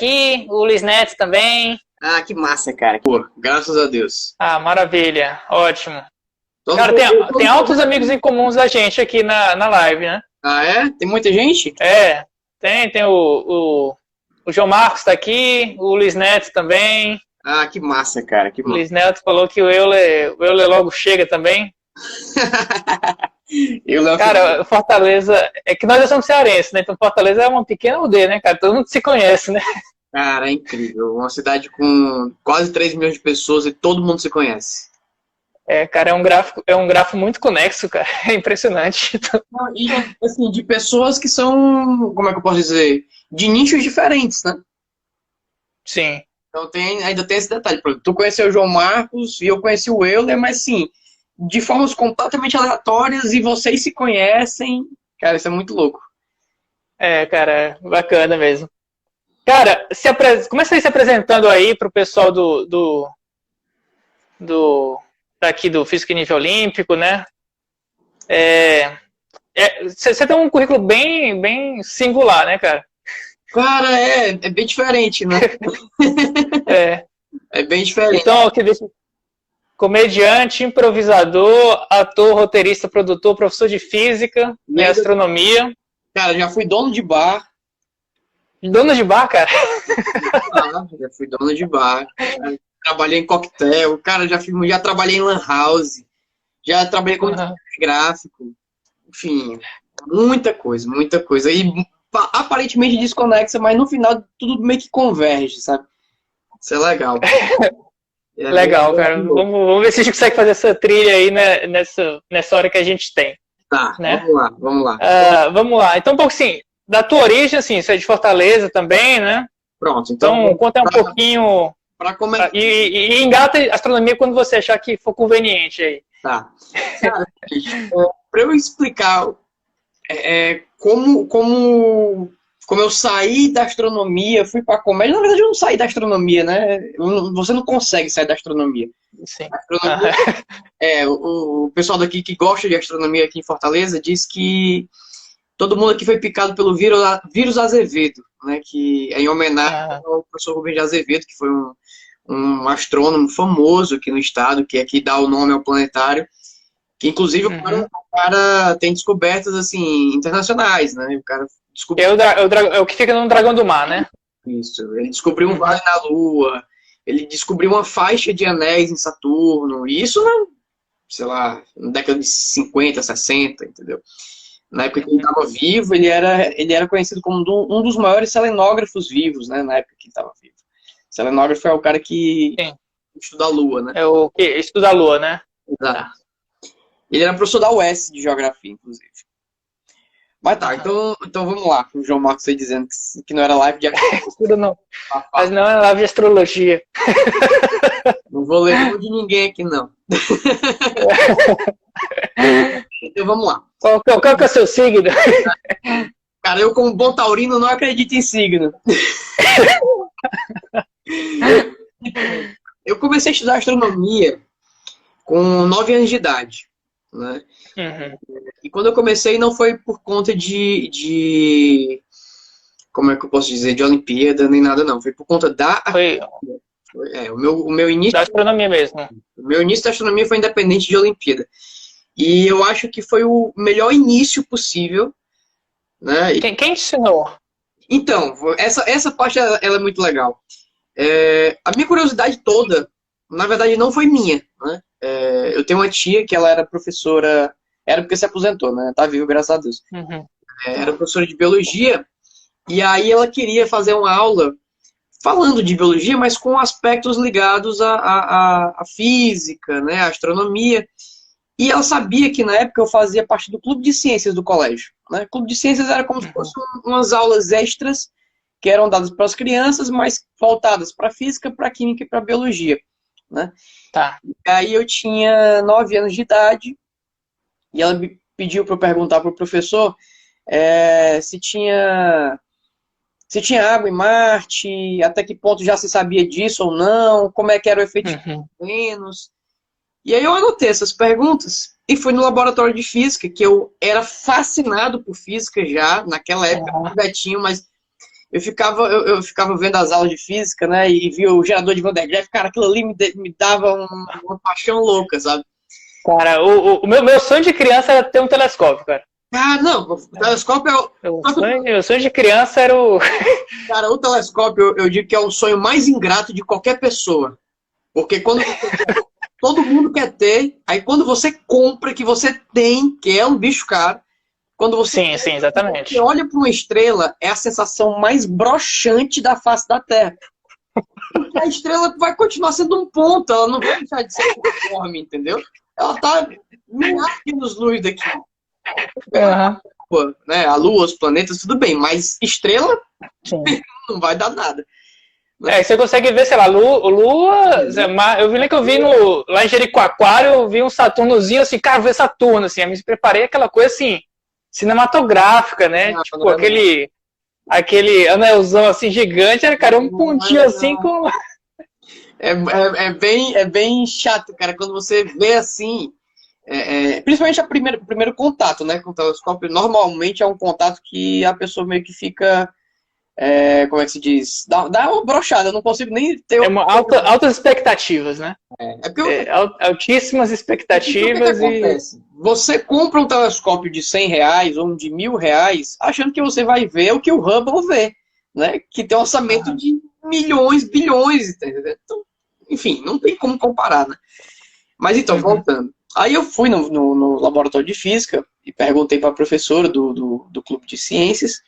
aqui, o Luiz Neto também. Ah, que massa, cara. Pô, graças a Deus. Ah, maravilha, ótimo. Todo Cara, mundo- tem altos amigos em comuns da gente aqui na live, né? Ah, é? Tem muita gente? É, tem o João Marcos tá aqui, o Luiz Neto também. Ah, que massa, cara. Que O massa. Luiz Neto falou que o Euler logo chega também. Eu, Léo Cara, Fortaleza, é que nós já somos cearenses, né? Então Fortaleza é uma pequena aldeia, né, cara? Todo mundo se conhece, né? Cara, é incrível. Uma cidade com quase 3 milhões de pessoas e todo mundo se conhece. É, cara, é um grafo muito conexo, cara. É impressionante. Não, e, assim, de pessoas que são, como é que eu posso dizer? De nichos diferentes, né? Sim. Então ainda tem esse detalhe. Por exemplo, tu conheceu o João Marcos e eu conheci o Euler, mas sim, de formas completamente aleatórias e vocês se conhecem. Cara, isso é muito louco. É, cara, bacana mesmo. Cara, começa aí se apresentando aí pro pessoal do daqui do Físico em Nível Olímpico, né? Você tem um currículo bem singular, né, cara? Cara, é bem diferente, né? É, É bem diferente. então, aqui comediante, improvisador, ator, roteirista, produtor, professor de física E e ainda, astronomia. cara, já fui dono de bar. Dono de bar, cara. Já fui dono de bar. Trabalhei em coquetel. Cara, já trabalhei em lan house. Já trabalhei como Uhum. designer gráfico. Enfim, muita coisa, muita coisa. E aparentemente desconexa, mas no final tudo meio que converge, sabe? Isso é legal. É Legal, bem cara. louco. Vamos ver se a gente consegue fazer essa trilha aí, né, nessa hora que a gente tem, Tá, né? vamos lá, vamos lá. Vamos lá. Então, um pouco assim, da tua origem, assim, você é de Fortaleza também, né? Pronto, então, Então, conta um pouquinho para começar. e engata a astronomia quando você achar que for conveniente aí. Tá. Cara, para eu explicar como eu saí da astronomia, fui para comédia. Na verdade, eu não saí da astronomia, né? Você não consegue sair da astronomia. Sim. A astronomia o pessoal daqui que gosta de astronomia aqui em Fortaleza diz que todo mundo aqui foi picado pelo vírus Azevedo, né? Que é em homenagem ao professor Rubens de Azevedo, que foi um astrônomo famoso aqui no estado, que é que dá o nome ao planetário. Que inclusive o cara tem descobertas assim internacionais, né? O cara descobriu É o que fica no Dragão do Mar, né? isso. Ele descobriu um vale na Lua. Ele descobriu uma faixa de anéis em Saturno. E isso, sei lá, na década de 50, 60, entendeu? Na época que ele estava vivo, ele era conhecido como um dos maiores selenógrafos vivos, né? Na época que ele estava vivo. Selenógrafo é o cara que Sim. estuda a Lua, né? É o que estuda a Lua, né? Exato. Tá. Ele era professor da UES de Geografia, inclusive. Mas tá, então vamos lá. O João Marcos aí dizendo que não era live de Estuda não. Mas não é live de astrologia. Não vou ler nome de ninguém aqui, não. Então vamos lá. Qual que é o seu signo? Cara, eu como bom taurino não acredito em signo. Eu comecei a estudar astronomia com 9 anos de idade, né? E quando eu comecei não foi por conta como é que eu posso dizer, de Olimpíada nem nada não, foi por conta Foi o meu início da astronomia mesmo. o meu início da astronomia foi independente de Olimpíada. E eu acho que foi o melhor início possível, né? Quem te ensinou? Então, essa parte ela é muito legal. A minha curiosidade toda, na verdade, não foi minha, né? Eu tenho uma tia que ela era professora, era porque se aposentou, né? Tá vivo, graças a Deus. Era professora de biologia, e aí ela queria fazer uma aula falando de biologia, mas com aspectos ligados à física, né? À astronomia. E ela sabia que na época eu fazia parte do clube de ciências do colégio, né? O clube de ciências era como se fossem umas aulas extras que eram dadas para as crianças, mas voltadas para física, para química e para biologia, né? Tá. E aí eu tinha 9 anos de idade e ela me pediu para eu perguntar para o professor se tinha água em Marte, até que ponto já se sabia disso ou não, como é que era o efeito de Vênus. E aí eu anotei essas perguntas e fui no laboratório de física, que eu era fascinado por física já, naquela época, Betinho, mas eu ficava vendo as aulas de física, né? E via o gerador de Van der Graaf, cara, aquilo ali me dava uma paixão louca, sabe? Cara, o meu sonho de criança era ter um telescópio, cara. Ah, não, o telescópio é o. Meu sonho de criança era o. Cara, o telescópio eu digo que é o sonho mais ingrato de qualquer pessoa. Porque quando todo mundo quer ter, aí quando você compra, que você tem, que é um bicho caro, quando você, Sim, exatamente. você olha para uma estrela, é a sensação mais broxante da face da Terra. Porque a estrela vai continuar sendo um ponto, ela não vai deixar de ser uniforme, entendeu? Ela tá milhares de anos-luz daqui. Uhum. Né? A Lua, os planetas, tudo bem, mas estrela Sim. não vai dar nada. Você consegue ver, sei lá, Lua. Eu vi que eu vi lá em Jericoacoara, eu vi um Saturnozinho assim, cara, eu vi Saturno, assim, eu me preparei aquela coisa assim, cinematográfica, né? Tipo, aquele anelzão assim gigante, era, cara, um pontinho assim com. É bem chato, cara, quando você vê assim. Principalmente o primeiro contato, né, com o telescópio, normalmente é um contato que a pessoa meio que fica, como é que se diz? Dá uma brochada, eu não consigo nem ter... Altas expectativas, né? Altíssimas expectativas que acontece? Você compra um telescópio de R$100 ou um de R$1.000 achando que você vai ver o que o Hubble vê, né? Que tem um orçamento de milhões, bilhões, entendeu? Então, enfim, não tem como comparar, né? Mas então, voltando. Aí eu fui no laboratório de física e perguntei para a professora do clube de ciências.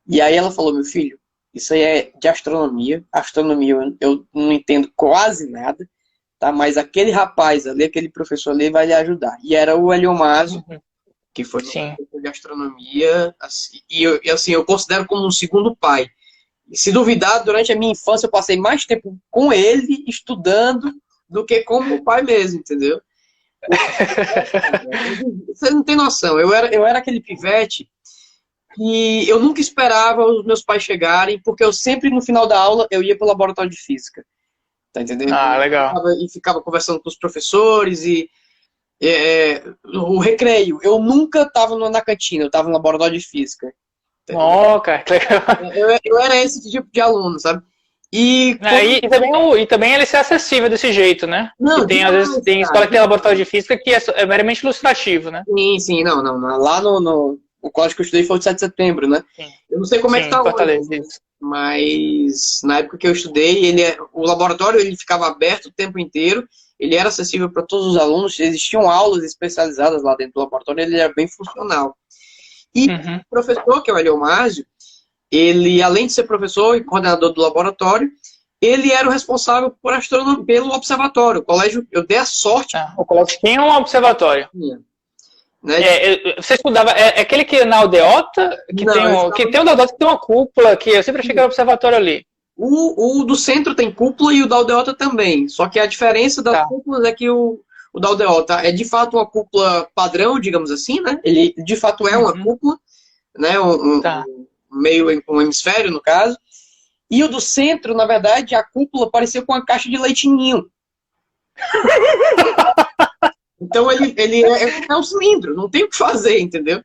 E aí ela falou, meu filho, isso aí é de astronomia. Astronomia eu não entendo quase nada, tá? Mas aquele rapaz ali, aquele professor ali vai lhe ajudar. E era o Eliomásio, que foi no de astronomia. Assim, assim, eu considero como um segundo pai. E se duvidar, durante a minha infância eu passei mais tempo com ele, estudando, do que com o pai mesmo, entendeu? Você não tem noção. Eu era aquele pivete que eu nunca esperava os meus pais chegarem, porque eu sempre, no final da aula, eu ia para o laboratório de física. Tá entendendo? Ah, legal. E ficava conversando com os professores o recreio. Eu nunca estava na cantina, eu estava no laboratório de física. Cara, que legal. Eu era esse tipo de aluno, sabe? E também ele ser acessível desse jeito, né? Não, às vezes tem escola que tem laboratório de física que é meramente ilustrativo, né? Sim, não. Lá o colégio que eu estudei foi de 7 de setembro, né? Sim. Eu não sei como é que tá hoje, mas na época que eu estudei, o laboratório ele ficava aberto o tempo inteiro, ele era acessível para todos os alunos, existiam aulas especializadas lá dentro do laboratório, ele era bem funcional. E o professor, que é o Eliomásio, ele, além de ser professor e coordenador do laboratório, ele era o responsável por astronomia, pelo observatório. O colégio, eu dei a sorte. O colégio tinha um observatório. Né? Você estudava, aquele que na Aldeota, que tem um Aldeota que tem uma cúpula, que eu sempre achei que era observatório ali. O do centro tem cúpula e o da Aldeota também. Só que a diferença das cúpulas é que o da Aldeota é de fato uma cúpula padrão, digamos assim, né? Ele de fato é uma cúpula, né? Um hemisfério, no caso. E o do centro, na verdade, a cúpula parecia com uma caixa de leite ninho. Então ele é um cilindro, não tem o que fazer, entendeu?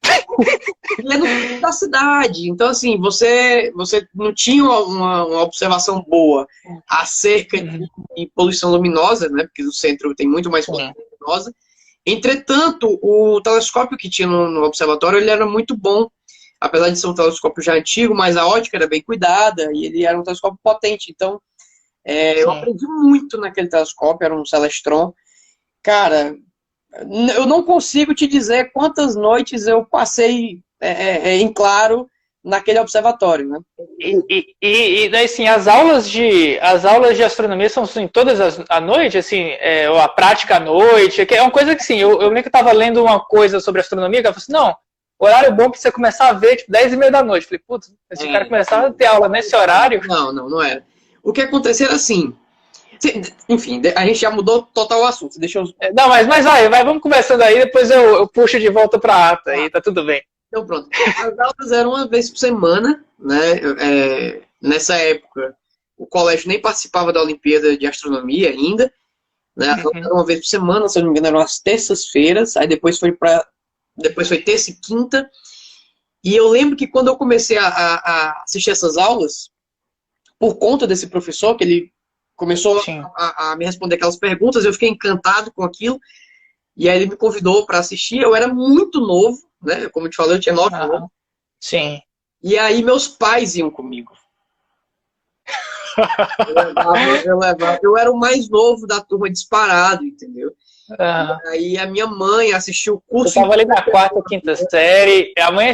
Ele é no centro da cidade. Então, assim, você não tinha uma observação boa acerca de poluição luminosa, né? Porque no centro tem muito mais poluição luminosa. Entretanto, o telescópio que tinha no observatório, ele era muito bom. Apesar de ser um telescópio já antigo, mas a ótica era bem cuidada e ele era um telescópio potente. Então, eu aprendi muito naquele telescópio, era um Celestron. Cara, eu não consigo te dizer quantas noites eu passei em claro naquele observatório, né? E daí, assim, as aulas de astronomia são assim, todas à noite, assim, ou a prática à noite, que é uma coisa que, assim, eu lembro que eu estava lendo uma coisa sobre astronomia, que ela falou assim, não, horário bom pra você começar a ver, tipo, 10h30 da noite. Falei, putz, esse cara começava a ter aula nesse horário. Não era. O que acontecia era assim. Enfim, a gente já mudou total o assunto. Deixa eu. Não, mas vamos conversando aí, depois eu puxo de volta pra ata aí, tá tudo bem. Então pronto. As aulas eram uma vez por semana, né? Nessa época, o colégio nem participava da Olimpíada de Astronomia ainda. Né? Era uma vez por semana, se eu não me engano, eram as terças-feiras, aí depois foi terça e quinta. E eu lembro que quando eu comecei a assistir essas aulas, por conta desse professor, que ele começou a me responder aquelas perguntas, eu fiquei encantado com aquilo, e aí ele me convidou para assistir. Eu era muito novo, né? Como eu te falei, eu tinha 9 anos. Sim. E aí meus pais iam comigo. Eu levava. Eu era o mais novo da turma disparado, entendeu? E aí a minha mãe assistiu o curso... Eu tava ali na 4ª, 5ª série. A mãe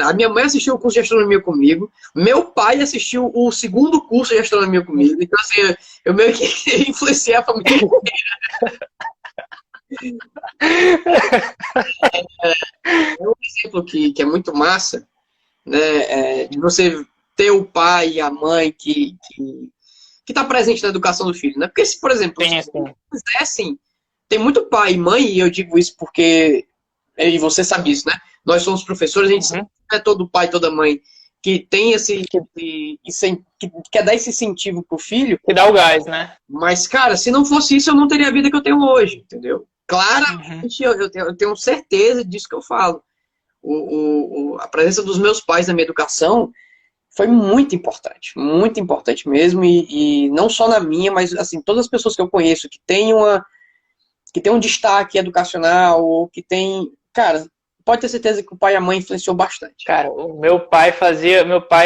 a minha mãe assistiu o curso de astronomia comigo. Meu pai assistiu o 2º curso de astronomia comigo. Então, assim, eu meio que influenciei a família inteira. Um exemplo que é muito massa, né, de você ter o pai e a mãe que está presente na educação do filho, né? Porque se, por exemplo, se quisessem, tem muito pai e mãe, e eu digo isso porque, e você sabe isso, né? Nós somos professores, a gente não é todo pai, toda mãe que tem que quer dar esse incentivo pro filho. Que dá o gás, né? Mas, cara, se não fosse isso, eu não teria a vida que eu tenho hoje, entendeu? Claramente, eu tenho certeza disso que eu falo. A presença dos meus pais na minha educação foi muito importante mesmo, e não só na minha, mas assim, todas as pessoas que eu conheço que tem um destaque educacional, ou que tem, cara, pode ter certeza que o pai e a mãe influenciou bastante. Cara, o meu pai,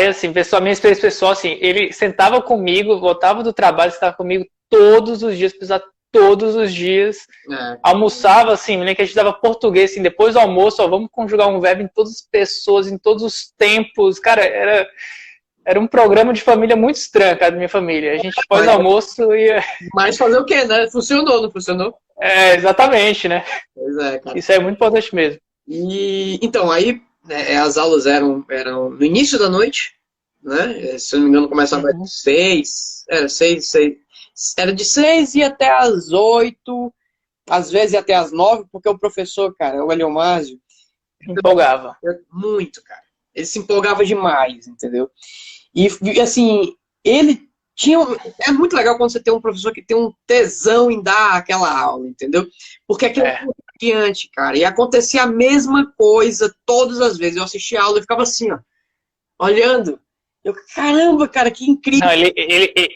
assim, pessoal, minha experiência pessoal, assim, ele sentava comigo, voltava do trabalho, sentava comigo todos os dias, precisava todos os dias, almoçava, assim, me lembro que a gente dava português, assim, depois do almoço, ó, vamos conjugar um verbo em todas as pessoas, em todos os tempos, cara, era um programa de família muito estranho, cara, da minha família, a gente depois do almoço ia... Mas fazer o quê, né? Funcionou, não funcionou? Exatamente, né? Pois é, cara. Isso é muito importante mesmo. E, então, aí, né, as aulas eram no início da noite, né? Se eu não me engano, começava às 6, era de 6 e até às 8, às vezes até às 9, porque o professor, cara, o Eliomásio, empolgava. Muito, cara. Ele se empolgava demais, entendeu? E assim, ele tinha... É muito legal quando você tem um professor que tem um tesão em dar aquela aula, entendeu? Porque aquilo é diante, cara. E acontecia a mesma coisa todas as vezes. Eu assistia a aula e ficava assim, ó, olhando. Eu, caramba, cara, que incrível. Não,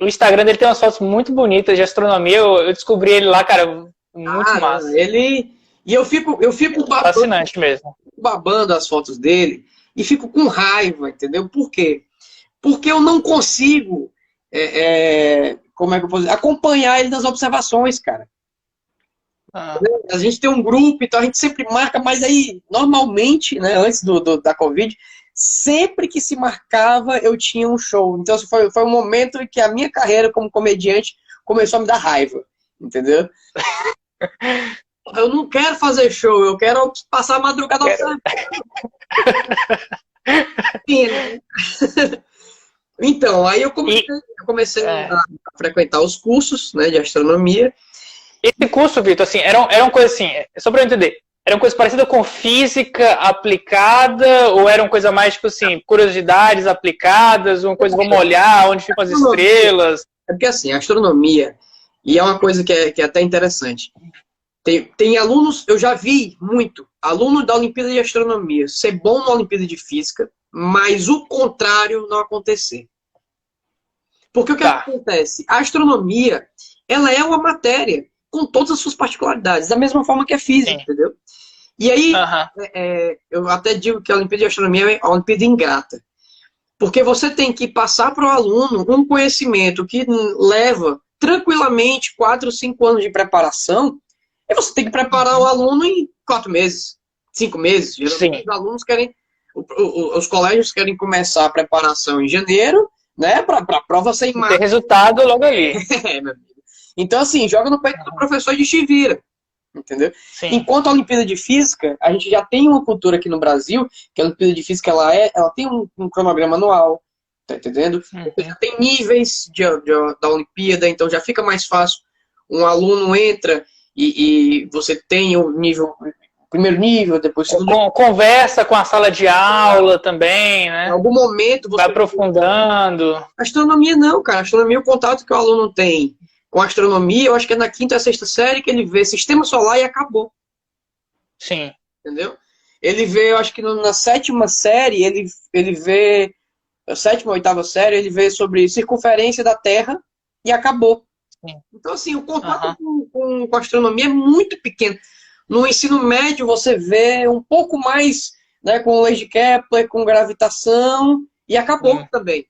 o Instagram dele tem umas fotos muito bonitas de astronomia. Eu descobri ele lá, cara, muito massa. E eu fico babando, fascinante mesmo. Babando as fotos dele e fico com raiva, entendeu? Por quê? Porque eu não consigo como é que eu posso dizer? Acompanhar ele nas observações, cara. A gente tem um grupo, então a gente sempre marca, mas aí, normalmente, né, antes da Covid, sempre que se marcava, eu tinha um show. Então foi um momento em que a minha carreira como comediante começou a me dar raiva, entendeu? Eu não quero fazer show, eu quero passar a madrugada observando. Então, aí eu comecei a frequentar os cursos, né, de astronomia. Esse curso, Vitor, assim, era uma coisa assim, só para eu entender, era uma coisa parecida com física aplicada, ou era uma coisa mais, tipo assim, curiosidades aplicadas, uma coisa, vamos olhar onde ficam as estrelas? É porque, assim, a astronomia, e é uma coisa que é até interessante, tem alunos, eu já vi muito, aluno da Olimpíada de Astronomia ser bom na Olimpíada de Física, mas o contrário não acontecer. Porque o que acontece? A astronomia, ela é uma matéria com todas as suas particularidades, da mesma forma que a física, entendeu? E aí, eu até digo que a Olimpíada de Astronomia é uma Olimpíada ingrata. Porque você tem que passar para o aluno um conhecimento que leva tranquilamente 4 ou 5 anos de preparação, e você tem que preparar o aluno em 4 meses, 5 meses. Geralmente os alunos querem, os colégios querem começar a preparação em janeiro, né, para a prova ser em março. Ter resultado logo ali. Meu amigo. Então, assim, joga no peito do professor de te vira, entendeu? Sim. Enquanto a Olimpíada de Física, a gente já tem uma cultura aqui no Brasil, que a Olimpíada de Física, ela tem um cronograma anual, tá entendendo? Já tem níveis da Olimpíada, então já fica mais fácil. Um aluno entra e você tem o nível, primeiro nível, depois segundo. Conversa com a sala de aula também, né? Em algum momento você vai aprofundando. Astronomia não, cara. Astronomia, o contato que o aluno tem com a astronomia, eu acho que é na 5ª ou 6ª série que ele vê sistema solar e acabou. Sim. Entendeu? Ele vê, eu acho que na sétima série, ele vê, a sétima ou oitava série, ele vê sobre circunferência da Terra e acabou. Sim. Então, assim, o contato Aham. com a astronomia é muito pequeno. No ensino médio, você vê um pouco mais, né, com leis de Kepler, com gravitação, e acabou Hum. também.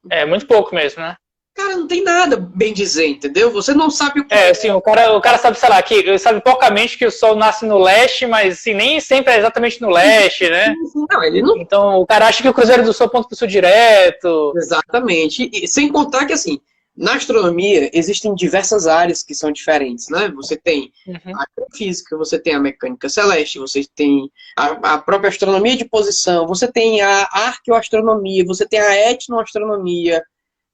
É muito pouco mesmo, né? Cara, não tem nada, bem dizer, entendeu? Você não sabe o que É, assim, o cara sabe, sei lá, que sabe poucamente que o Sol nasce no leste, mas assim, nem sempre é exatamente no leste, né? não, ele não. Então, o cara acha que o Cruzeiro do Sul aponta pro sul direto. Exatamente. E sem contar que, assim, na astronomia existem diversas áreas que são diferentes, né? Você tem Uhum. a física, você tem a mecânica celeste, você tem a própria astronomia de posição, você tem a arqueoastronomia, você tem a etnoastronomia,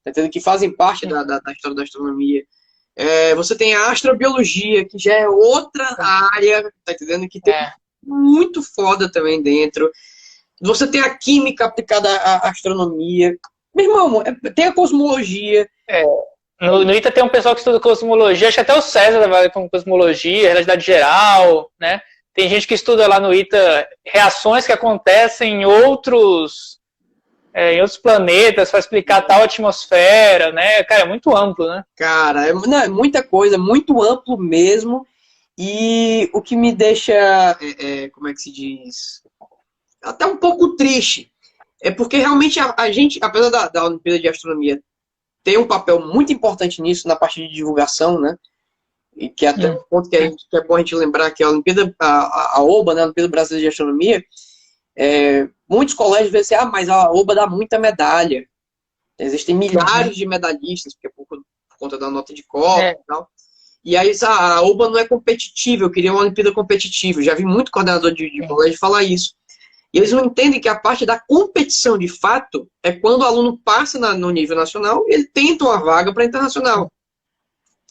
tá entendendo? Que fazem parte da história da astronomia. Você tem a astrobiologia, que já é outra área, tá entendendo? Que tem É. muito foda também dentro. Você tem a química aplicada à astronomia. Meu irmão, tem a cosmologia. No ITA tem um pessoal que estuda cosmologia, acho que até o César trabalha com cosmologia, realidade geral, né? Tem gente que estuda lá no ITA reações que acontecem em outros planetas para explicar tal atmosfera, né? Cara, é muito amplo, né? Cara, não, é muita coisa, muito amplo mesmo. E o que me deixa, como é que se diz? Até um pouco triste. É porque realmente a gente, apesar da Olimpíada de Astronomia ter um papel muito importante nisso, na parte de divulgação, né? E que é até um ponto que é bom a gente lembrar que a Olimpíada, a OBA, né, a Olimpíada Brasileira de Astronomia, muitos colégios dizem assim, mas a OBA dá muita medalha. Existem milhares de medalhistas, porque por conta da nota de Copa e tal. E aí a OBA não é competitiva, eu queria uma Olimpíada competitiva. Eu já vi muito coordenador de colégio falar isso. E eles não entendem que a parte da competição, de fato, é quando o aluno passa no nível nacional e ele tenta uma vaga para internacional.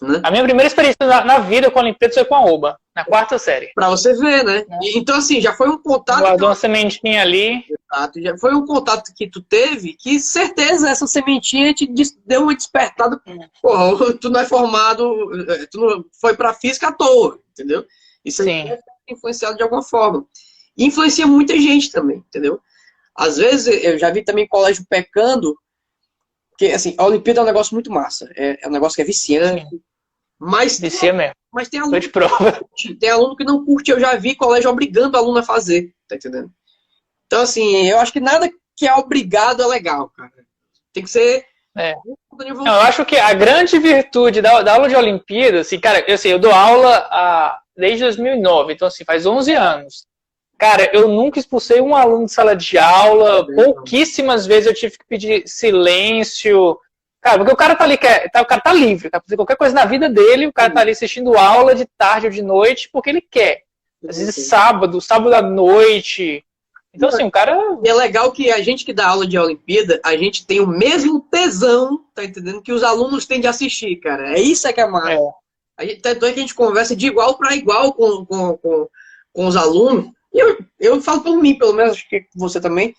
Né? A minha primeira experiência na vida com a Olimpíada foi com a OBA, na quarta série. Para você ver, né? Então, assim, já foi um contato... Guardou uma sementinha ali. Exato, já foi um contato que tu teve que, certeza, essa sementinha te deu uma despertada. Porra, tu não é formado, tu não foi para física à toa, entendeu? Isso aí é influenciado de alguma forma. E influencia muita gente também, entendeu? Às vezes, eu já vi também colégio pecando, que, assim, a Olimpíada é um negócio muito massa. É um negócio que é viciante. Mas, vicia mesmo. Mas tem Tô de prova. tem aluno que não curte. Eu já vi colégio obrigando o aluno a fazer, tá entendendo? Então, assim, eu acho que nada que é obrigado é legal, cara. Tem que ser... Não, eu acho que a grande virtude da aula de Olimpíada, assim, cara, eu dou aula desde 2009, então, assim, faz 11 anos. Cara, eu nunca expulsei um aluno de sala de aula, pouquíssimas vezes eu tive que pedir silêncio. Cara, porque o cara tá ali, o cara tá livre, tá fazer qualquer coisa na vida dele, o cara tá ali assistindo aula de tarde ou de noite porque ele quer. Às vezes sábado à noite. Então, assim, o cara... E é legal que a gente que dá aula de Olimpíada, a gente tem o mesmo tesão, tá entendendo? Que os alunos têm de assistir, cara. É isso que é massa. Tanto é que a gente conversa de igual para igual com os alunos. E eu falo por mim, pelo menos, acho que você também,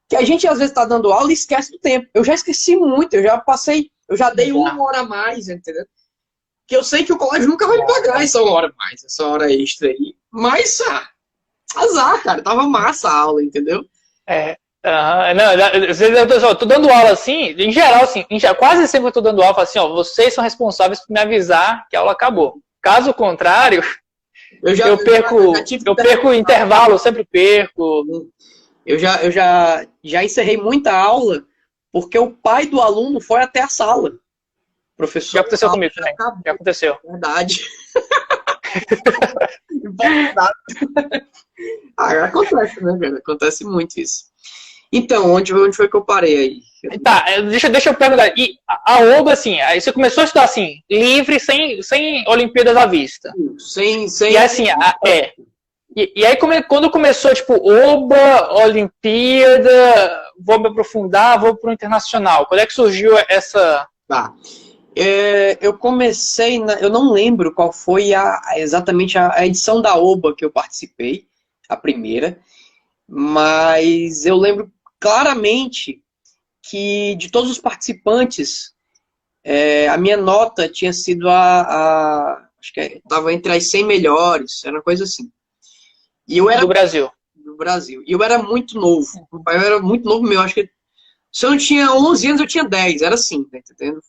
que a gente às vezes tá dando aula e esquece do tempo. Eu já esqueci muito, eu já dei uma hora a mais, entendeu? Que eu sei que o colégio nunca vai me pagar essa hora a mais, essa hora extra aí. Mas, azar, cara, tava massa a aula, entendeu? Eu tô dando aula assim, em geral, quase sempre eu tô dando aula, eu falo assim, ó, vocês são responsáveis por me avisar que a aula acabou. Caso contrário, eu perco o intervalo, eu sempre perco. Eu já encerrei muita aula porque o pai do aluno foi até a sala. Professor. Já aconteceu comigo também. Já aconteceu. Verdade. Acontece, né, velho? Acontece muito isso. Então, onde foi que eu parei aí? Tá, deixa eu perguntar. E a OBA, assim, aí você começou a estudar assim, livre, sem Olimpíadas à vista. Sem... E assim, E aí, quando começou, tipo, OBA, Olimpíada, vou me aprofundar, vou pro internacional. Quando é que surgiu essa... Tá. Eu comecei, eu não lembro qual foi exatamente a edição da OBA que eu participei, a primeira, mas eu lembro claramente que de todos os participantes, a minha nota tinha sido acho que estava entre as 100 melhores, era uma coisa assim. E eu era do Brasil. do Brasil. E eu era muito novo. Eu era muito novo mesmo. Acho que se eu não tinha 11 anos, eu tinha 10. Era assim, tá entendendo?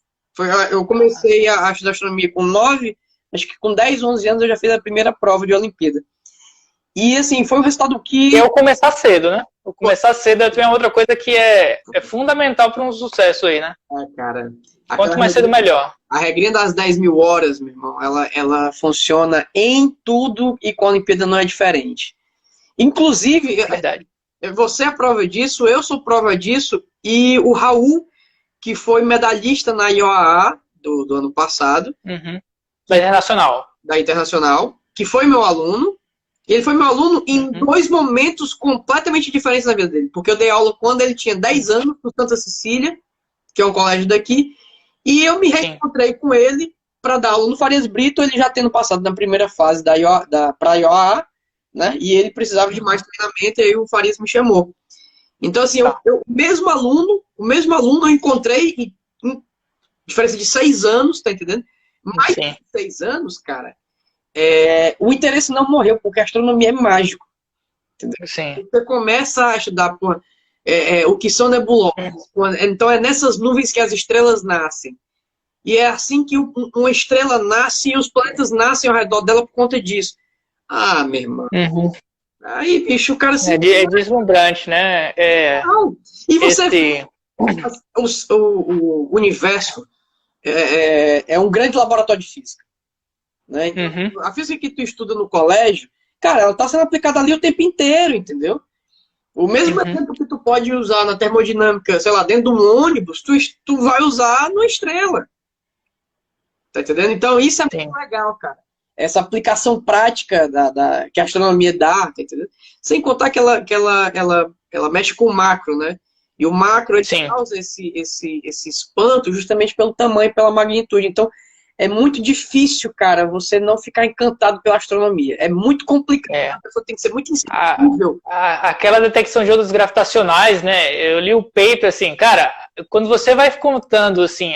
Eu comecei a estudar astronomia com 9. Acho que com 10, 11 anos eu já fiz a primeira prova de Olimpíada. E, assim, foi um resultado que... E é o começar cedo, né? O começar cedo é também outra coisa que é fundamental para um sucesso aí, né? Cara... Quanto mais cedo, melhor. A regrinha das 10 mil horas, meu irmão, ela funciona em tudo e com a Olimpíada não é diferente. Inclusive, Verdade. Você é prova disso, eu sou prova disso, e o Raul, que foi medalhista na IOAA do ano passado. Uhum. Da Internacional. Da Internacional, que foi meu aluno. Ele foi meu aluno em 2 momentos completamente diferentes na vida dele. Porque eu dei aula quando ele tinha 10 anos, no Santa Cecília, que é um colégio daqui, e eu me reencontrei com ele para dar aula no Farias Brito, ele já tendo passado na primeira fase para a IOA, né? E ele precisava de mais treinamento, e aí o Farias me chamou. Então, assim, o mesmo aluno eu encontrei em diferença de 6 anos, tá entendendo? Mais de 6 anos, cara, o interesse não morreu, porque a astronomia é mágico. Entendeu? Sim. Você começa a estudar o que são nebulosas. Então, é nessas nuvens que as estrelas nascem. E é assim que uma estrela nasce e os planetas nascem ao redor dela por conta disso. Ah, meu irmão. Uhum. Aí, bicho, o cara se... É deslumbrante, né? E você... O universo é um grande laboratório de física. Né? Então, a física que tu estuda no colégio, cara, ela está sendo aplicada ali o tempo inteiro, entendeu? O mesmo exemplo que tu pode usar na termodinâmica, sei lá, dentro de um ônibus, tu vai usar numa estrela. Tá entendendo? Então isso é muito legal, cara. Essa aplicação prática que a astronomia dá, tá entendendo? Sem contar que ela mexe com o macro, né? E o macro ele causa esse espanto justamente pelo tamanho, pela magnitude. Então, é muito difícil, cara, você não ficar encantado pela astronomia. É muito complicado, a pessoa tem que ser muito insensível. Aquela detecção de ondas gravitacionais, né? Eu li o paper, assim, cara, quando você vai contando, assim,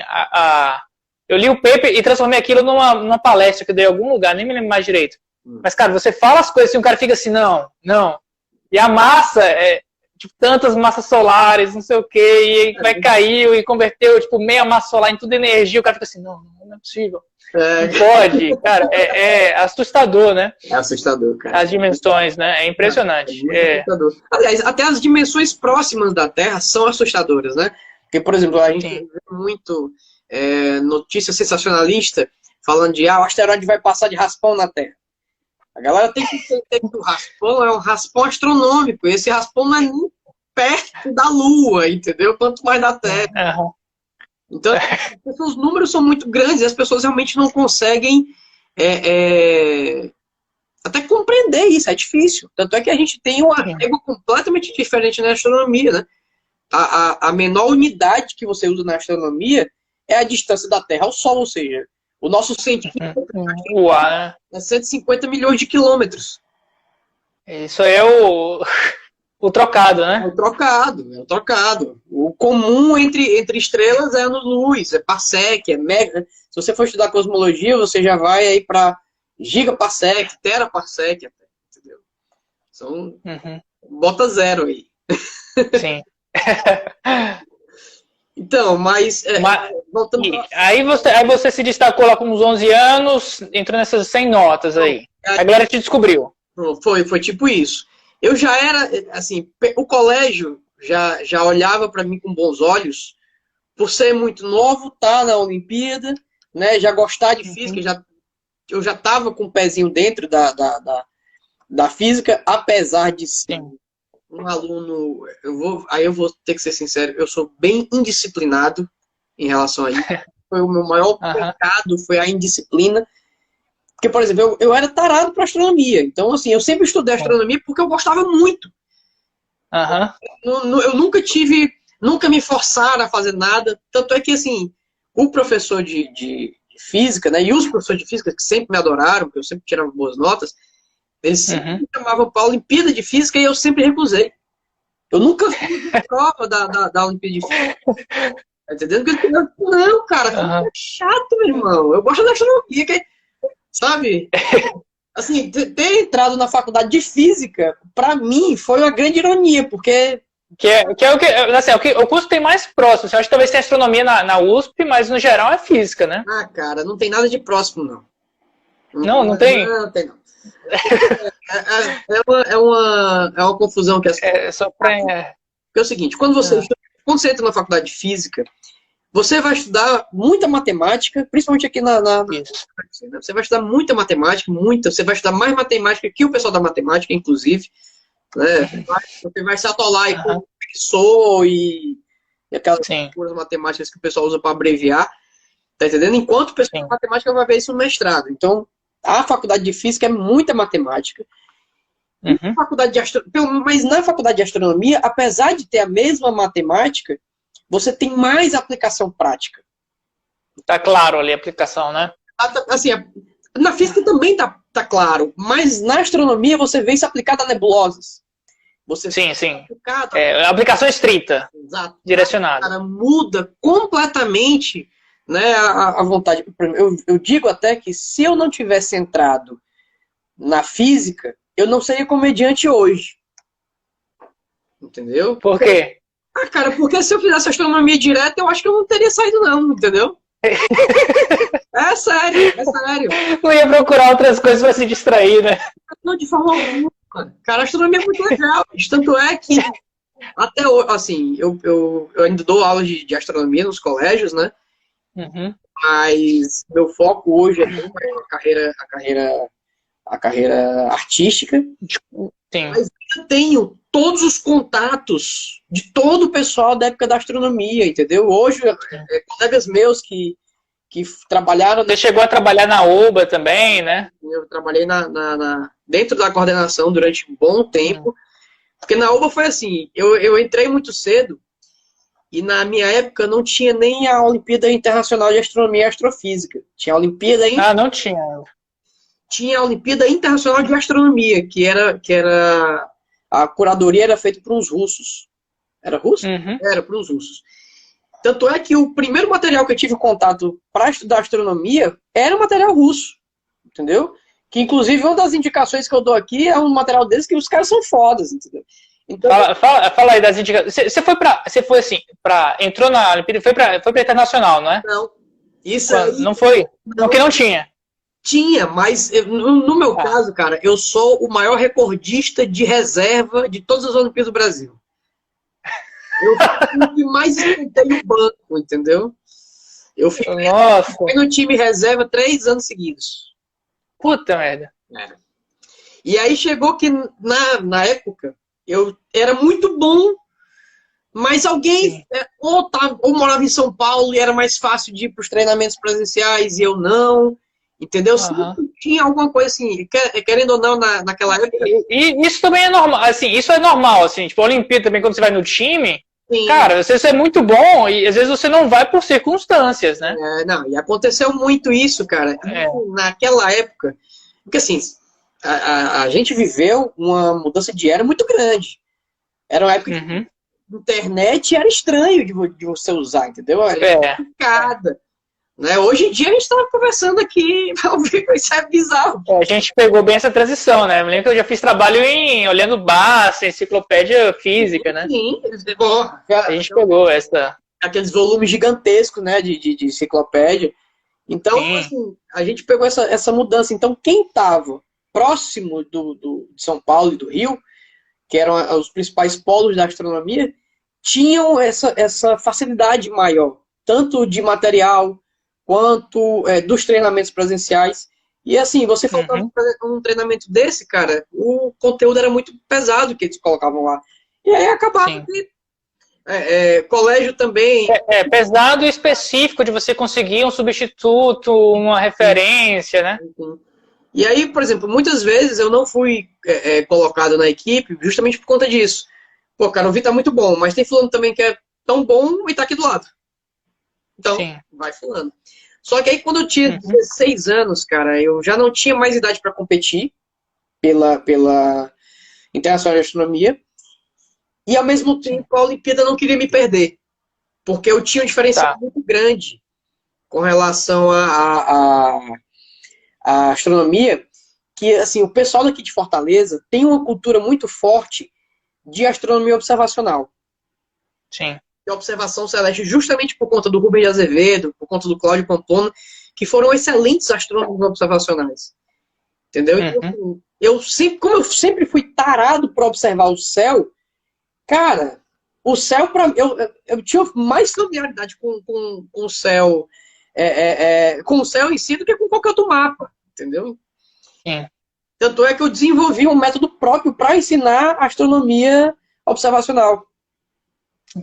eu li o paper e transformei aquilo numa palestra que eu dei em algum lugar, nem me lembro mais direito. Mas, cara, você fala as coisas e o cara fica assim, não. E a massa tipo, tantas massas solares, não sei o quê, e vai cair e converteu, tipo, meia massa solar em tudo energia, o cara fica assim, não é possível. Não pode, cara, é assustador, né? É assustador, cara. As dimensões, né? É impressionante. Assustador. Aliás, até as dimensões próximas da Terra são assustadoras, né? Porque, por exemplo, a gente vê muito notícia sensacionalista falando de o asteroide vai passar de raspão na Terra. A galera tem que entender que o raspão é um raspão astronômico. E esse raspão não é nem perto da Lua, entendeu? Quanto mais da Terra. Então, os números são muito grandes e as pessoas realmente não conseguem até compreender isso. É difícil. Tanto é que a gente tem uma régua completamente diferente na astronomia, né? A menor unidade que você usa na astronomia é a distância da Terra ao Sol, ou seja, o nosso centímetro é 150 milhões de quilômetros. Isso é o trocado, né? É o trocado. O comum entre estrelas é anos-luz, é parsec, é mega. Se você for estudar cosmologia, você já vai aí para gigaparsec, teraparsec, entendeu? São bota zero aí. Sim. Então, mas voltando aí você se destacou lá com uns 11 anos, entrou nessas 100 notas aí. A galera te descobriu. Foi tipo isso. Eu já era, assim, o colégio já olhava para mim com bons olhos, por ser muito novo, tá na Olimpíada, né, já gostar de física, eu já estava com o pezinho dentro da física, apesar de ser um aluno, eu vou ter que ser sincero, eu sou bem indisciplinado em relação a isso. Foi o meu maior pecado, foi a indisciplina. Porque, por exemplo, eu era tarado para astronomia. Então, assim, eu sempre estudei astronomia porque eu gostava muito. Eu nunca me forçaram a fazer nada. Tanto é que, assim, o professor de física, né, e os professores de física que sempre me adoraram, porque eu sempre tirava boas notas, eles sempre me chamavam para a Olimpíada de Física e eu sempre recusei. Eu nunca fiz a prova da Olimpíada de Física. Tá entendendo? Porque, não, cara, é chato, meu irmão. Eu gosto da astronomia, sabe? assim, ter entrado na faculdade de física, para mim, foi uma grande ironia, porque... Que é o que, assim, o curso tem mais próximo. Assim, eu acho que talvez tenha astronomia na USP, mas no geral é física, né? Ah, cara, não tem nada de próximo, não. Não tem? Não tem, não. É uma confusão que as pessoas... É só pra. Porque é o seguinte, quando você entra na faculdade de física, você vai estudar muita matemática, principalmente aqui Isso. você vai estudar muita matemática, você vai estudar mais matemática que o pessoal da matemática, inclusive, né? Você vai se atolar aí com PSOL e aquelas figuras matemáticas que o pessoal usa para abreviar, tá entendendo? Enquanto o pessoal da matemática vai ver isso no mestrado. Então, a faculdade de física é muita matemática. Mas na faculdade de astronomia, apesar de ter a mesma matemática, você tem mais aplicação prática. Tá claro ali a aplicação, né? Assim, na física também tá claro, mas na astronomia você vê isso aplicado a nebulosas. Sim. Aplicação estrita. Exato. Direcionada. Cara, muda completamente, né, a vontade. Eu digo até que se eu não tivesse entrado na física, eu não seria comediante hoje. Entendeu? Por quê? Ah, cara, porque se eu fizesse astronomia direta, eu acho que eu não teria saído, não, entendeu? É sério. Não ia procurar outras coisas para se distrair, né? Não, de forma alguma. Cara, a astronomia é muito legal. Tanto é que, até hoje, assim, eu ainda dou aulas de astronomia nos colégios, né? Mas meu foco hoje é a carreira artística. Sim. Mas eu tenho todos os contatos de todo o pessoal da época da astronomia, entendeu? Hoje, colegas meus que trabalharam... Você chegou a trabalhar na UBA também, né? Eu trabalhei dentro da coordenação durante um bom tempo, porque na UBA foi assim, eu entrei muito cedo e na minha época não tinha nem a Olimpíada Internacional de Astronomia e Astrofísica. Tinha a Olimpíada... não tinha. Tinha a Olimpíada Internacional de Astronomia, que era a curadoria era feita por uns russos. Era russo? Era por uns russos. Tanto é que o primeiro material que eu tive contato para estudar astronomia era um material russo, entendeu? Que inclusive uma das indicações que eu dou aqui é um material desse que os caras são fodas, entendeu? Então, fala aí das indicações. Você foi assim, entrou na Olimpíada, foi para internacional, não é? Não. Isso aí, não foi? Porque não tinha. Tinha, mas no meu caso, cara, eu sou o maior recordista de reserva de todas as Olimpíadas do Brasil. Eu fui o que mais escutei no banco, entendeu? Eu fui no time reserva 3 anos seguidos. Puta merda. E aí chegou que, na época, eu era muito bom, mas alguém ou morava em São Paulo e era mais fácil de ir para os treinamentos presenciais e eu não... Entendeu? Tinha alguma coisa assim, querendo ou não, naquela época. E isso também é normal, assim, isso é normal, assim, tipo, a Olimpíada também, quando você vai no time, sim, cara, você é muito bom e às vezes você não vai por circunstâncias, né? Não, e aconteceu muito isso, cara, naquela época, porque assim, a gente viveu uma mudança de era muito grande. Era uma época que a internet era estranho de você usar, entendeu? Era complicada. Né? Hoje em dia a gente estava conversando aqui, isso é bizarro. A gente pegou bem essa transição, né? Eu me lembro que eu já fiz trabalho olhando Barça, enciclopédia física, né? Sim, a gente pegou aqueles volumes gigantescos, né, de enciclopédia. Então, assim, a gente pegou essa mudança. Então, quem estava próximo de São Paulo e do Rio, que eram os principais polos da astronomia, tinham essa facilidade maior, tanto de material, quanto dos treinamentos presenciais. E assim, você faltava um treinamento desse, cara, o conteúdo era muito pesado que eles colocavam lá. E aí acabava que... colégio também... pesado e específico de você conseguir um substituto, uma referência, né? E aí, por exemplo, muitas vezes eu não fui colocado na equipe justamente por conta disso. Pô, cara, o Vitor tá muito bom, mas tem fulano também que é tão bom e tá aqui do lado. Então, vai fulano. Só que aí quando eu tinha 16 anos, cara, eu já não tinha mais idade para competir pela Internacional de Astronomia. E ao mesmo tempo a Olimpíada não queria me perder. Porque eu tinha um diferencial muito grande com relação à astronomia, que assim, o pessoal daqui de Fortaleza tem uma cultura muito forte de astronomia observacional. Sim. De observação celeste, justamente por conta do Rubens de Azevedo, por conta do Cláudio Pamplona, que foram excelentes astrônomos observacionais. Entendeu? Então, assim, como eu sempre fui tarado para observar o céu, cara, o céu, eu tinha mais familiaridade com o céu, com o céu em si do que com qualquer outro mapa, entendeu? Sim. Tanto é que eu desenvolvi um método próprio para ensinar astronomia observacional.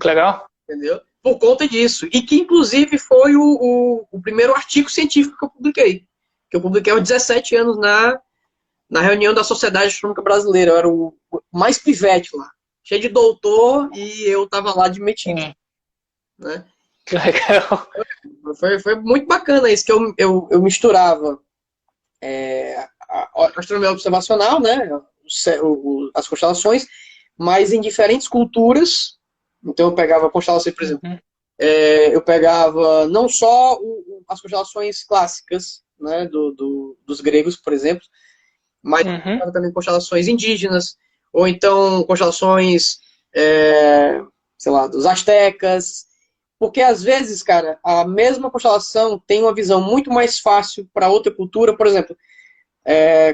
Que legal. Entendeu? Por conta disso. E que, inclusive, foi o primeiro artigo científico que eu publiquei. Que eu publiquei aos 17 anos na reunião da Sociedade Astronômica Brasileira. Eu era o mais pivete lá. Cheio de doutor e eu tava lá de metido. Né? Que legal. Foi muito bacana isso, que eu misturava a astronomia observacional, né? As constelações, mas em diferentes culturas. Então eu pegava constelações, por exemplo, eu pegava não só as constelações clássicas, né, dos gregos, por exemplo, mas também constelações indígenas, ou então constelações, sei lá, dos astecas, porque às vezes, cara, a mesma constelação tem uma visão muito mais fácil para outra cultura. Por exemplo,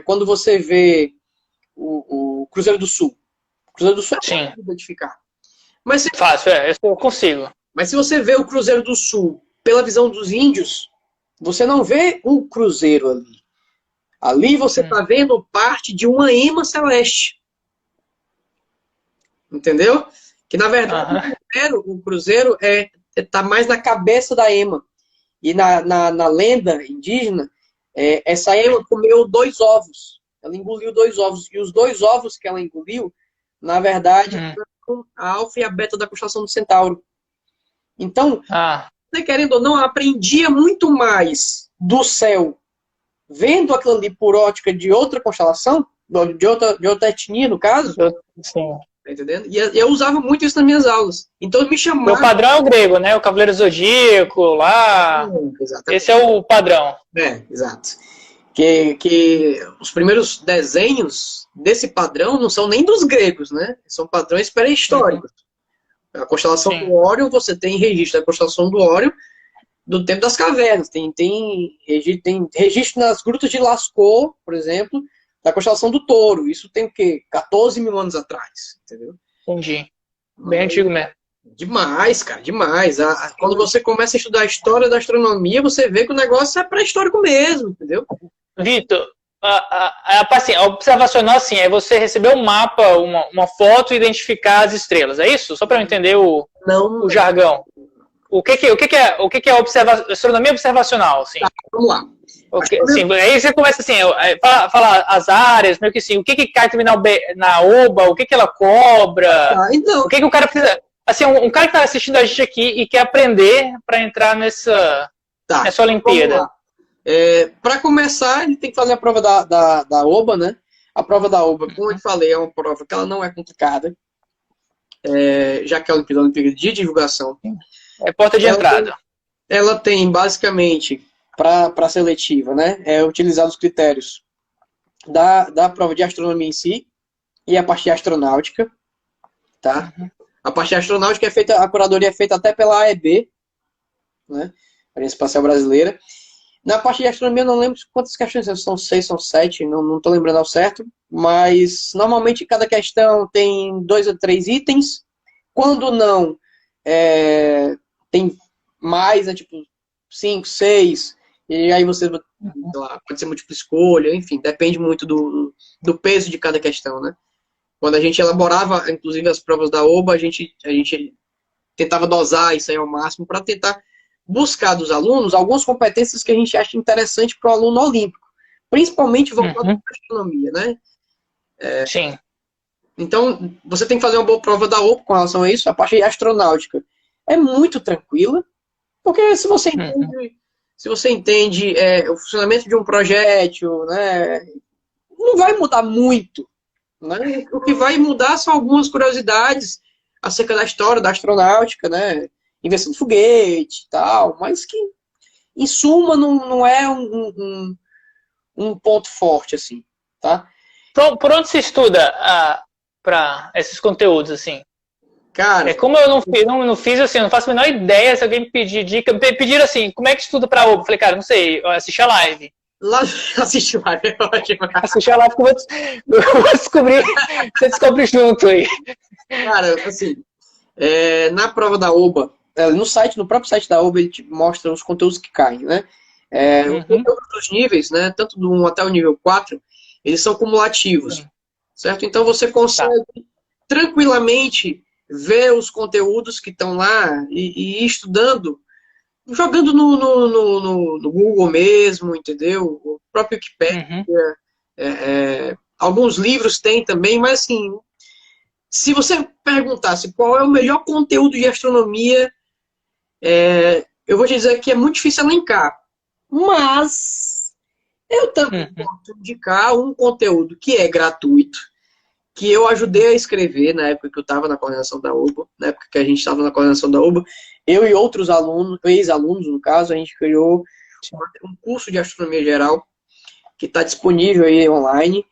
quando você vê o Cruzeiro do Sul. O Cruzeiro do Sul é fácil de identificar. Fácil, eu consigo. Mas se você vê o Cruzeiro do Sul pela visão dos índios, você não vê um cruzeiro ali. Ali você está vendo parte de uma ema celeste. Entendeu? Que na verdade o cruzeiro está mais na cabeça da ema. E na lenda indígena, essa ema comeu 2 ovos. Ela engoliu 2 ovos. E os 2 ovos que ela engoliu, na verdade, a alfa e a beta da constelação do Centauro. Então, você querendo ou não, aprendia muito mais do céu vendo aquilo ali por ótica de outra constelação, de outra etnia, no caso. Sim. Tá entendendo? E eu usava muito isso nas minhas aulas. Então, me chamava... O padrão é o grego, né? O Cavaleiro Zodíaco, lá... Exatamente. Esse é o padrão. Exato. Que os primeiros desenhos desse padrão não são nem dos gregos, né? São padrões pré-históricos. A constelação do Órion, você tem registro da constelação do Órion do tempo das cavernas. Tem registro nas grutas de Lascaux, por exemplo, da constelação do Touro. Isso tem o quê? 14 mil anos atrás. Entendeu? Entendi. Bem antigo mesmo. Demais, cara, demais. Quando você começa a estudar a história da astronomia, você vê que o negócio é pré-histórico mesmo, entendeu? Vitor, a observacional, assim, é você receber um mapa, uma foto e identificar as estrelas, é isso? Só para eu entender o jargão. O que é astronomia observacional? Assim? Tá, vamos lá. Assim, aí você começa assim, falar as áreas, meio que assim, o que cai também na oba, o que ela cobra, então, o que o cara precisa... Assim, um cara que está assistindo a gente aqui e quer aprender para entrar nessa Olimpíada. Para começar, ele tem que fazer a prova da OBA, né? A prova da OBA, como eu falei, é uma prova que ela não é complicada, já que é a Olimpíada de divulgação. É porta de entrada. Ela tem, basicamente, para seletiva, né? Utilizar os critérios da prova de astronomia em si e a parte de astronáutica, tá? A parte astronáutica a curadoria é feita até pela AEB, né? Agência Espacial Brasileira. Na parte de astronomia, eu não lembro quantas questões são 6, são 7, não estou lembrando ao certo, mas normalmente cada questão tem 2 ou 3 itens. Quando não, tem mais, né, tipo 5, 6, e aí você pode ser múltipla escolha, enfim, depende muito do peso de cada questão, né? Quando a gente elaborava, inclusive, as provas da OBA, a gente tentava dosar isso aí ao máximo para tentar buscar dos alunos algumas competências que a gente acha interessante para o aluno olímpico, principalmente voltado para a astronomia, né? Sim. Então, você tem que fazer uma boa prova da OBA com relação a isso. A parte astronáutica é muito tranquila, porque se você entende o funcionamento de um projétil, né, não vai mudar muito. Né? O que vai mudar são algumas curiosidades acerca da história da astronáutica, né? Invenção do foguete e tal, mas que, em suma, não é um ponto forte, assim, tá? Por onde se estuda para esses conteúdos, assim? Cara, Como eu não fiz, assim, eu não faço a menor ideia se alguém me pedir dica. Pediram assim, como é que estuda pra OBA? Eu falei, cara, não sei, assisti a live. lá assiste lá, é ótimo. Assisti a live que eu vou descobrir, você descobre junto aí. Cara, assim, na prova da OBA, no próprio site da OBA, ele te mostra os conteúdos que caem, né? Os conteúdos dos níveis, né, tanto do 1 até o nível 4, eles são cumulativos, certo? Então você consegue tranquilamente ver os conteúdos que estão lá e ir estudando, jogando no Google mesmo, entendeu? O próprio Wikipedia, alguns livros tem também, mas assim, se você perguntasse qual é o melhor conteúdo de astronomia, eu vou te dizer que é muito difícil elencar. Mas eu também posso indicar um conteúdo que é gratuito, que eu ajudei a escrever na época que eu estava na coordenação da UBA, na época que a gente estava na coordenação da UBA, eu e outros alunos, ex-alunos no caso, a gente criou um curso de astronomia geral, que está disponível aí online,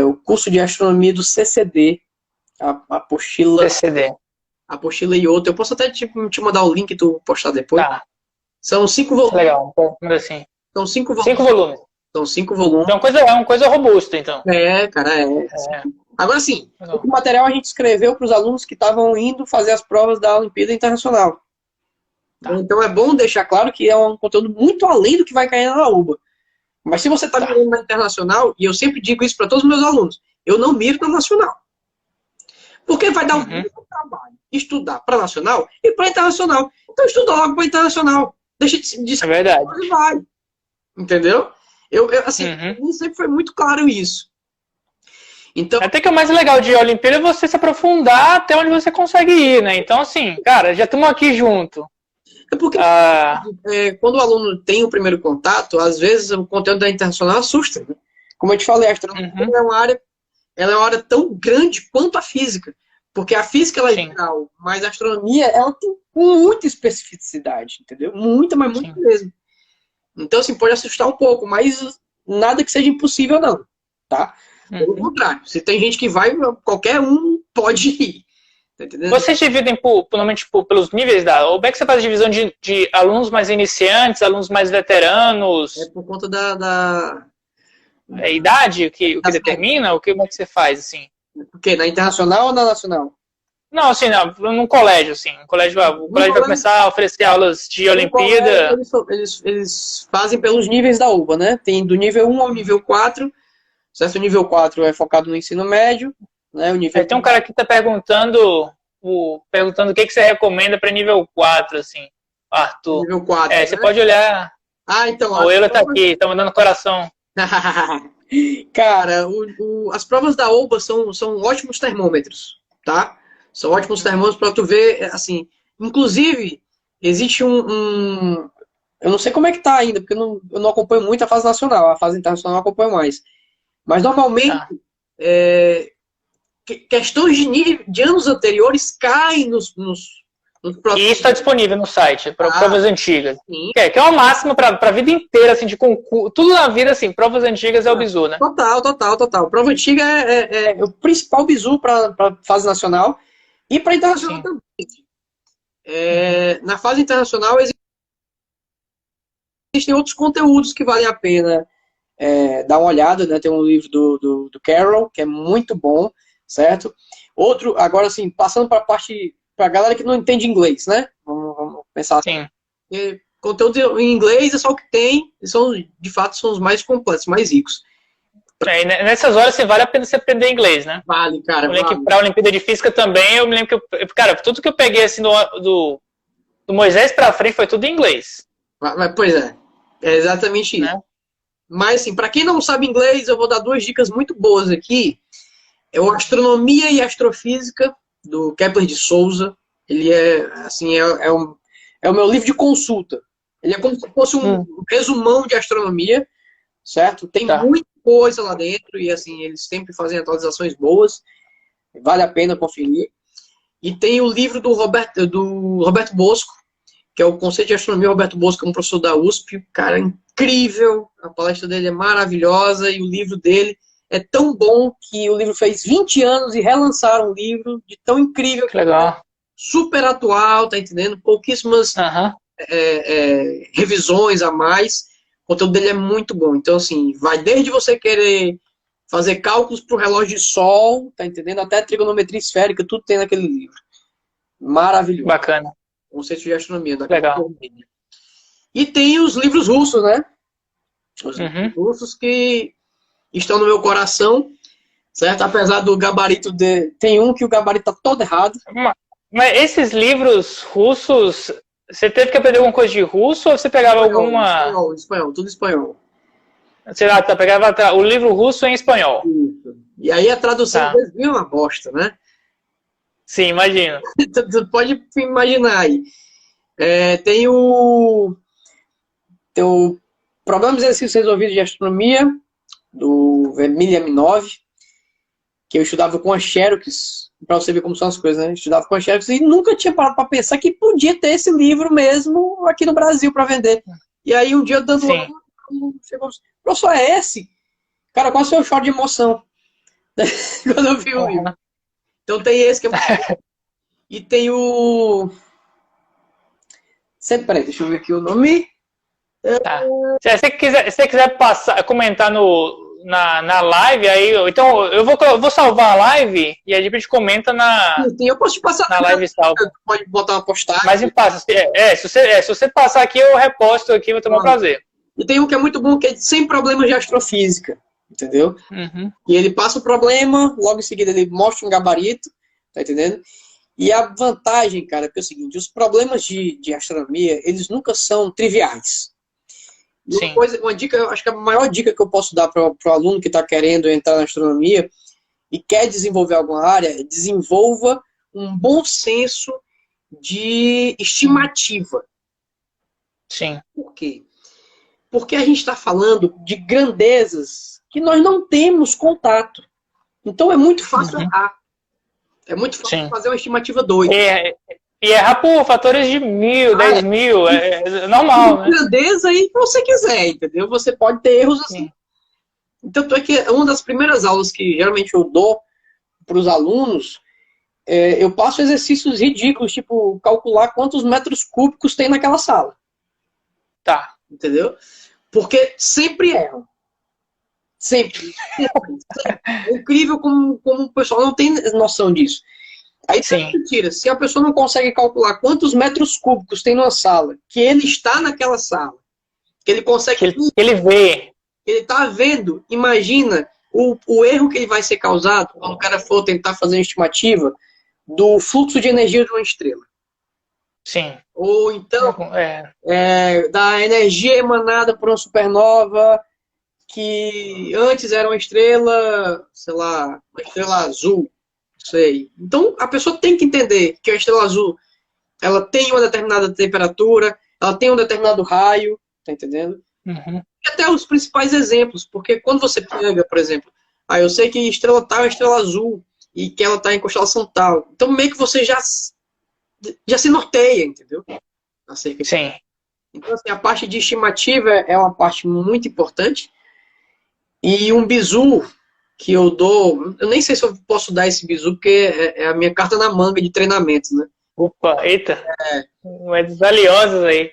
o curso de astronomia do CCD, a apostila e outra. Eu posso até te mandar o link e tu postar depois. Tá. São 5 volumes. Legal, assim. São 5 volumes. 5 volumes. São 5 volumes. Então é uma coisa robusta, então. Cara, Agora sim, o material a gente escreveu para os alunos que estavam indo fazer as provas da Olimpíada Internacional. Tá. Então é bom deixar claro que é um conteúdo muito além do que vai cair na UBA. Mas se você está mirando na internacional, e eu sempre digo isso para todos os meus alunos, eu não miro na nacional. Porque vai dar um trabalho estudar para nacional e para internacional. Então estuda logo para internacional. Deixa de É verdade. Vai. Entendeu? Sempre foi muito claro isso. Então, até que o mais legal de Olimpíada é você se aprofundar até onde você consegue ir, né? Então, assim, cara, já estamos aqui junto. É porque quando o aluno tem o primeiro contato, às vezes o conteúdo da internacional assusta. Né? Como eu te falei, a astronomia é uma área tão grande quanto a física. Porque a física ela é geral, mas a astronomia ela tem muita especificidade, entendeu? Muita, mas muito mesmo. Então, assim, pode assustar um pouco, mas nada que seja impossível, não. Tá? Pelo contrário, se tem gente que vai, qualquer um pode ir. Tá entendendo? Vocês dividem normalmente pelos níveis ou como é que você faz a divisão de alunos mais iniciantes, alunos mais veteranos? É por conta da idade, o que determina? Como é que você faz, assim? O quê? Na internacional ou na nacional? Não, assim, num colégio, assim. O colégio vai começar a oferecer aulas de Olimpíada. Eles fazem pelos níveis da UBA, né? Tem do nível 1 ao nível 4. Certo? O nível 4 é focado no ensino médio. Né? O nível tem um cara que está perguntando o que você recomenda para nível 4, assim, Arthur. Nível 4. Você pode olhar. Então. O Euler está aqui, está mandando coração. Cara, as provas da OBA são ótimos termômetros, tá? São ótimos termômetros para tu ver, assim, inclusive, existe eu não sei como é que tá ainda, porque eu não acompanho muito a fase nacional, a fase internacional eu acompanho mais. Mas, normalmente, questões de anos anteriores caem nos e isso está disponível no site, para provas antigas. Que é uma máxima para a vida inteira, assim, de concurso. Tudo na vida, assim, provas antigas é o bizu, né? Total. Prova antiga é o principal bizu para fase nacional e para internacional também. Na fase internacional existem outros conteúdos que valem a pena dar uma olhada, né? Tem um livro do Carroll, que é muito bom, certo? Outro, agora assim, passando para a parte... Para a galera que não entende inglês, né? Vamos pensar assim. Conteúdo em inglês é só o que tem, e de fato são os mais completos, mais ricos. Nessas horas, vale a pena você aprender inglês, né? Vale, cara. Eu lembro que para a Olimpíada de Física também, eu me lembro que cara, tudo que eu peguei assim do Moisés para frente foi tudo em inglês. Pois é exatamente isso. Né? Mas assim, para quem não sabe inglês, eu vou dar 2 dicas muito boas aqui. É o Astronomia e Astrofísica, do Kepler de Souza. Ele é o meu livro de consulta. Ele é como se fosse um resumão de astronomia, certo? Tem muita coisa lá dentro e assim, eles sempre fazem atualizações boas. Vale a pena conferir. E tem o livro do Roberto Bosco, que é o Conceito de Astronomia. Roberto Bosco é um professor da USP, cara incrível. A palestra dele é maravilhosa e o livro dele é tão bom que o livro fez 20 anos e relançaram o livro, de tão incrível Que legal. super atual, tá entendendo? Pouquíssimas Aham. revisões a mais. O conteúdo dele é muito bom. Então, assim, vai desde você querer fazer cálculos para o relógio de sol, tá entendendo? Até trigonometria esférica, tudo tem naquele livro. Maravilhoso. Bacana. Conceito de astronomia. Legal. E tem os livros russos, né? Os livros Uhum. russos que estão no meu coração, certo? Apesar do gabarito de... Tem um que o gabarito tá todo errado. Mas esses livros russos, você teve que aprender alguma coisa de russo ou você pegava alguma... Espanhol, tudo espanhol. Sei lá, você pegava o livro russo em espanhol. Isso. E aí a tradução Tá. às vezes é uma bosta, né? Sim, imagino. Você pode imaginar aí. Tem o Problemas e Exercícios Resolvidos de Astronomia, do Emília Minov, que eu estudava com a Xerox, para você ver como são as coisas, né? Eu estudava com a Xerox e nunca tinha parado para pensar que podia ter esse livro mesmo aqui no Brasil para vender. E aí um dia eu dando aula, chegou, professor, é esse? Cara, quase foi um choro de emoção quando eu vi o livro. Então tem esse que é muito... E tem o... Peraí, deixa eu ver aqui o nome. Tá. Se você quiser comentar na live, aí, então eu vou salvar a live e aí a gente comenta Sim, eu posso te passar na live salva. Pode botar uma postagem. Mas me passa. Se você passar aqui, eu reposto aqui, vai ter um prazer. E tem um que é muito bom, que é sem problemas de astrofísica, entendeu? Uhum. E ele passa o problema, logo em seguida ele mostra um gabarito, tá entendendo? E a vantagem, cara, é o seguinte, os problemas de astronomia, eles nunca são triviais. Sim. Uma dica, acho que a maior dica que eu posso dar para o aluno que está querendo entrar na astronomia e quer desenvolver alguma área, é desenvolva um bom senso de estimativa. Sim. Por quê? Porque a gente está falando de grandezas que nós não temos contato. Então é muito fácil errar. É muito fácil fazer uma estimativa doida. E errar por fatores de 1000, 10.000, é normal, né? Grandeza aí que você quiser, entendeu? Você pode ter erros assim. Sim. Tanto é que uma das primeiras aulas que geralmente eu dou para os alunos, eu passo exercícios ridículos, tipo calcular quantos metros cúbicos tem naquela sala. Tá. Entendeu? Porque sempre erram. Sempre. É incrível como o pessoal não tem noção disso. Aí mentira, se a pessoa não consegue calcular quantos metros cúbicos tem numa sala, que ele está naquela sala, que ele consegue... Que ele vê. Ele está vendo, imagina o erro que ele vai ser causado quando o cara for tentar fazer uma estimativa do fluxo de energia de uma estrela. Sim. Ou então, da energia emanada por uma supernova que antes era uma estrela, sei lá, uma estrela azul. Sei. Então, a pessoa tem que entender que a estrela azul, ela tem uma determinada temperatura, ela tem um determinado raio, tá entendendo? Uhum. E até os principais exemplos, porque quando você pega, por exemplo, eu sei que estrela tal é estrela azul, e que ela está em constelação tal. Então, meio que você já se norteia, entendeu? Sim. Então, assim, a parte de estimativa é uma parte muito importante. E um bizu que eu dou, eu nem sei se eu posso dar esse bizu, porque é a minha carta na manga de treinamento, né? Opa, eita. Mas valiosos aí.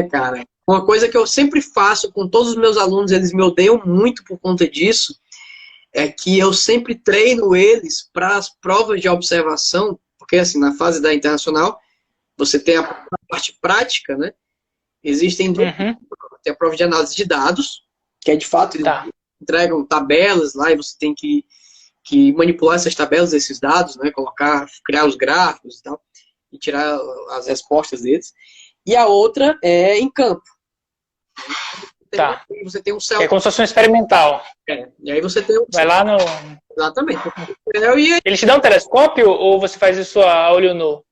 Cara. Uma coisa que eu sempre faço com todos os meus alunos, eles me odeiam muito por conta disso, é que eu sempre treino eles para as provas de observação, porque assim, na fase da internacional, você tem a parte prática, né? Existem duas, tem a prova de análise de dados, que é de fato, eles entregam tabelas lá e você tem que manipular essas tabelas, esses dados, né? Criar os gráficos e tal, e tirar as respostas deles. E a outra é em campo. Você tem um céu. É como se fosse um experimental. E aí você tem um... Vai lá no... Exatamente. Eles te dão um telescópio ou você faz isso a olho nu?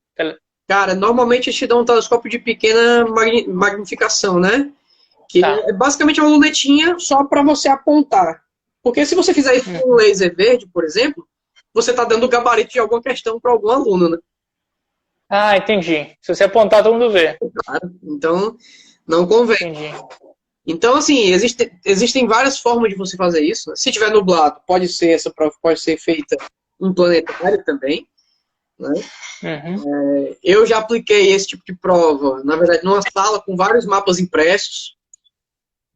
Cara, normalmente eles te dão um telescópio de pequena magnificação, né? Que é basicamente uma lunetinha só para você apontar. Porque se você fizer isso com um laser verde, por exemplo, você está dando o gabarito de alguma questão para algum aluno, né? Ah, entendi. Se você apontar, todo mundo vê. Claro. Então, não convém. Entendi. Então, assim, existem várias formas de você fazer isso, né? Se tiver nublado, essa prova pode ser feita em planetário também, né? Eu já apliquei esse tipo de prova, na verdade, numa sala com vários mapas impressos.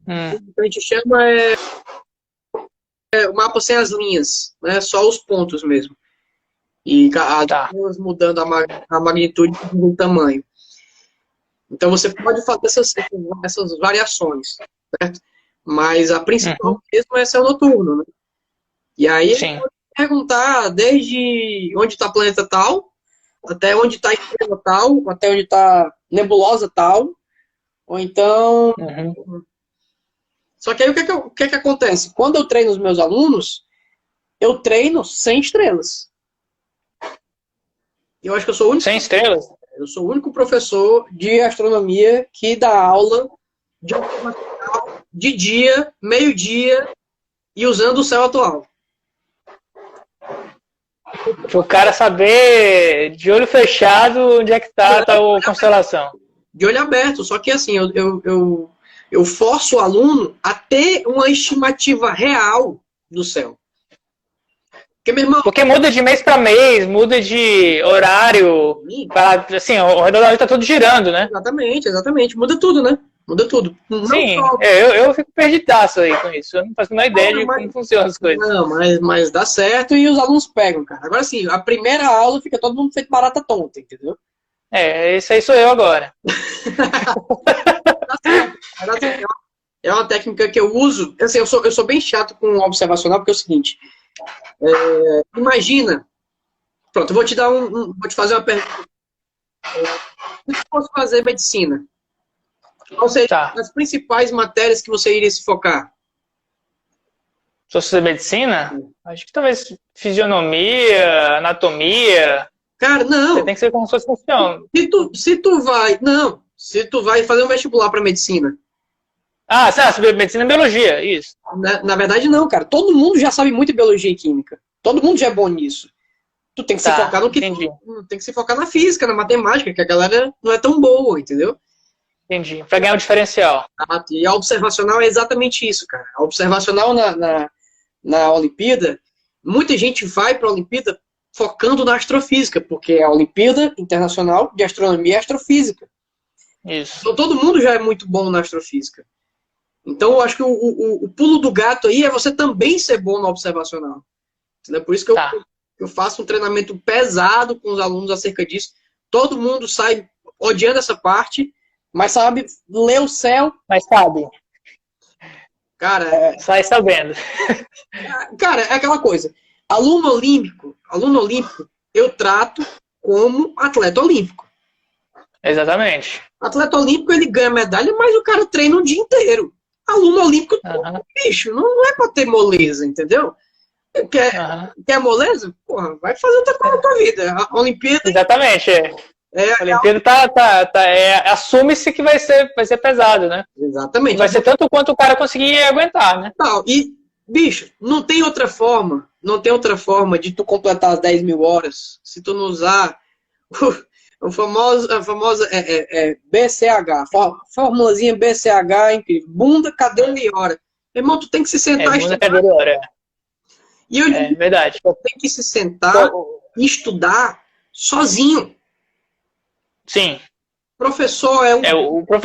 O que a gente chama o mapa sem as linhas, né? Só os pontos mesmo. E as linhas mudando a magnitude e o tamanho. Então você pode fazer essas variações, certo? Mas a principal mesmo é céu noturno, né? E aí ele pode perguntar desde onde está planeta tal, até onde está estrela tal, até onde está nebulosa tal, ou então... Só que aí o que acontece? Quando eu treino os meus alunos, eu treino sem estrelas. Eu acho que eu sou o único... Sem estrelas? Eu sou o único professor de astronomia que dá aula de dia, meio-dia e usando o céu atual. Para o cara saber de olho fechado onde é que está a tal constelação. De olho aberto, só que assim, eu forço o aluno a ter uma estimativa real do céu. Porque muda de mês para mês, muda de horário, assim, ao redor da hora tá tudo girando, né? Exatamente. Muda tudo, né? Muda tudo. Sim, eu fico perdidaço aí com isso. Eu não faço a menor ideia de como funcionam as coisas. Não, mas dá certo e os alunos pegam, cara. Agora sim, a primeira aula fica todo mundo feito barata tonta, entendeu? Esse aí sou eu agora. É uma técnica que eu uso. Assim, eu sou bem chato com observacional, porque é o seguinte. Imagina. Pronto, eu vou te dar vou te fazer uma pergunta. Se eu fosse fazer medicina, quais seriam as principais matérias que você iria se focar? Se fosse fazer medicina? Acho que talvez fisionomia, anatomia. Cara, não. Você tem que ser como se fosse função. Se tu vai fazer um vestibular para medicina. Medicina e biologia, isso. Na verdade, não, cara. Todo mundo já sabe muito biologia e química. Todo mundo já é bom nisso. Tu tem que se focar no que tem que se focar na física, na matemática, que a galera não é tão boa, entendeu? Entendi. Para ganhar o diferencial. E a observacional é exatamente isso, cara. A observacional na Olimpíada, muita gente vai para a Olimpíada focando na astrofísica, porque é a Olimpíada Internacional de Astronomia e Astrofísica. Isso. Então todo mundo já é muito bom na astrofísica. Então eu acho que o pulo do gato aí é você também ser bom na observacional. Entendeu? Por isso que eu faço um treinamento pesado com os alunos acerca disso. Todo mundo sai odiando essa parte, mas sabe ler o céu. Mas sabe. Cara, sai sabendo. Cara, é aquela coisa. Aluno olímpico, eu trato como atleta olímpico. Exatamente. Atleta olímpico, ele ganha medalha, mas o cara treina o dia inteiro. Aluno olímpico, bicho, não é pra ter moleza, entendeu? Quer moleza? Porra, vai fazer outra coisa na tua vida. A Olimpíada... Exatamente, a Olimpíada assume-se que vai ser pesado, né? Exatamente. Vai ser tanto quanto o cara conseguir aguentar, né? E, bicho, não tem outra forma de tu completar as 10 mil horas se tu não usar a famosa BCH, formulazinha BCH, incrível. Bunda, cadeira e hora. Irmão, tu tem que se sentar e estudar. Cadeira e hora. E eu digo, verdade. Tu tem que se sentar e estudar sozinho. Sim. Professor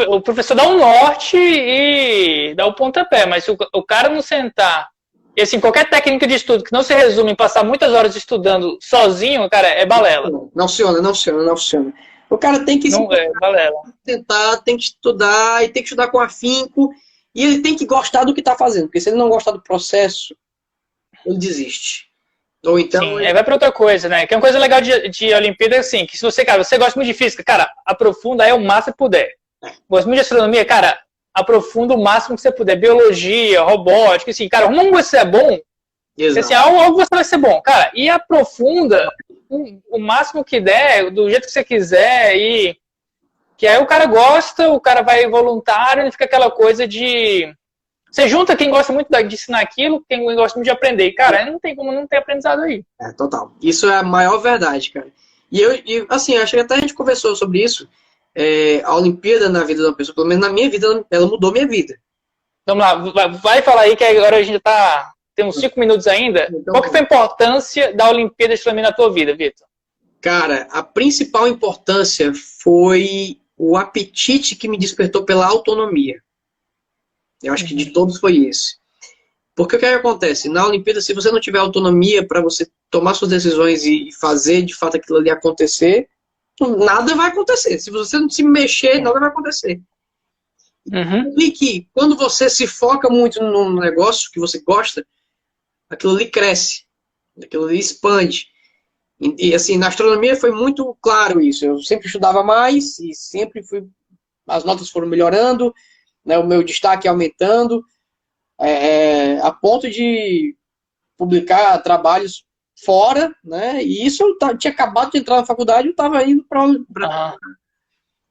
o professor dá um norte e dá o pontapé, mas se o cara não sentar, e assim, qualquer técnica de estudo que não se resume em passar muitas horas estudando sozinho, cara, é balela. Não funciona. O cara tem que sentar, tem que estudar, e tem que estudar com afinco, e ele tem que gostar do que está fazendo, porque se ele não gostar do processo, ele desiste. Ou então... Sim, vai para outra coisa, né? Que é uma coisa legal de Olimpíada, assim, que se você gosta muito de física, cara, aprofunda aí o máximo que puder. Gosta muito de astronomia, cara, aprofunda o máximo que você puder. Biologia, robótica, assim, cara, como você é bom, assim, algo você vai ser bom, cara, e aprofunda o máximo que der, do jeito que você quiser, e que aí o cara gosta, o cara vai voluntário, e fica aquela coisa de... Você junta quem gosta muito de ensinar aquilo, quem gosta muito de aprender. E, cara, não tem como não ter aprendizado aí. Total. Isso é a maior verdade, cara. E assim, acho que até a gente conversou sobre isso. A Olimpíada na vida de uma pessoa, pelo menos na minha vida, ela mudou minha vida. Vamos lá, vai falar aí que agora a gente tem uns 5 minutos ainda. Então, Qual que foi a importância da Olimpíada de Astronomia na tua vida, Vitor? cara, a principal importância foi o apetite que me despertou pela autonomia. Eu acho que de todos foi esse. Porque o que acontece? Na Olimpíada, se você não tiver autonomia para você tomar suas decisões e fazer de fato aquilo ali acontecer, nada vai acontecer. Se você não se mexer, nada vai acontecer. E que quando você se foca muito num negócio que você gosta, aquilo ali cresce, aquilo ali expande. E assim, na astronomia foi muito claro isso. Eu sempre estudava mais e sempre as notas foram melhorando, né, o meu destaque aumentando, a ponto de publicar trabalhos fora, né? E isso eu tinha acabado de entrar na faculdade, eu estava indo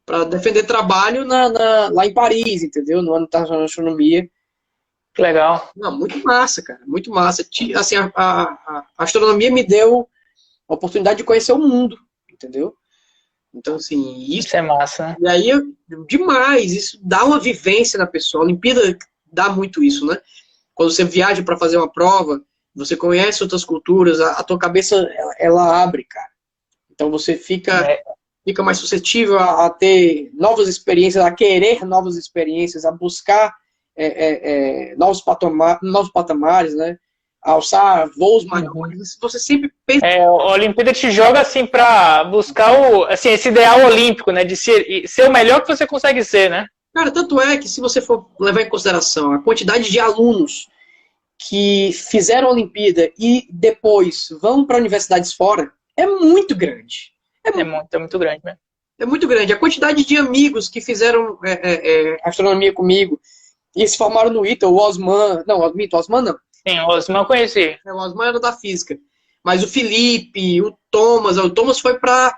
para defender trabalho lá em Paris, entendeu? No ano de astronomia. Legal. Não, muito massa, cara, muito massa. Assim, a astronomia me deu a oportunidade de conhecer o mundo, entendeu? Então, assim, isso é massa, né? E aí, demais, isso dá uma vivência na pessoa. A Olimpíada dá muito isso, né? Quando você viaja para fazer uma prova, você conhece outras culturas, a tua cabeça, ela abre, cara. Então, você fica mais suscetível a ter novas experiências, a querer novas experiências, a buscar novos patamares, né? Alçar voos maiores, você sempre pensa... a Olimpíada te joga assim para buscar esse ideal olímpico, né, de ser o melhor que você consegue ser, né? Cara, tanto é que se você for levar em consideração a quantidade de alunos que fizeram a Olimpíada e depois vão para universidades fora, é muito grande. É muito grande mesmo. É muito grande. A quantidade de amigos que fizeram astronomia comigo e se formaram no ITA, o Osman... Não, o Osman não. Sim, o Osman eu conheci. O Osman era da física. Mas o Felipe, o Thomas foi para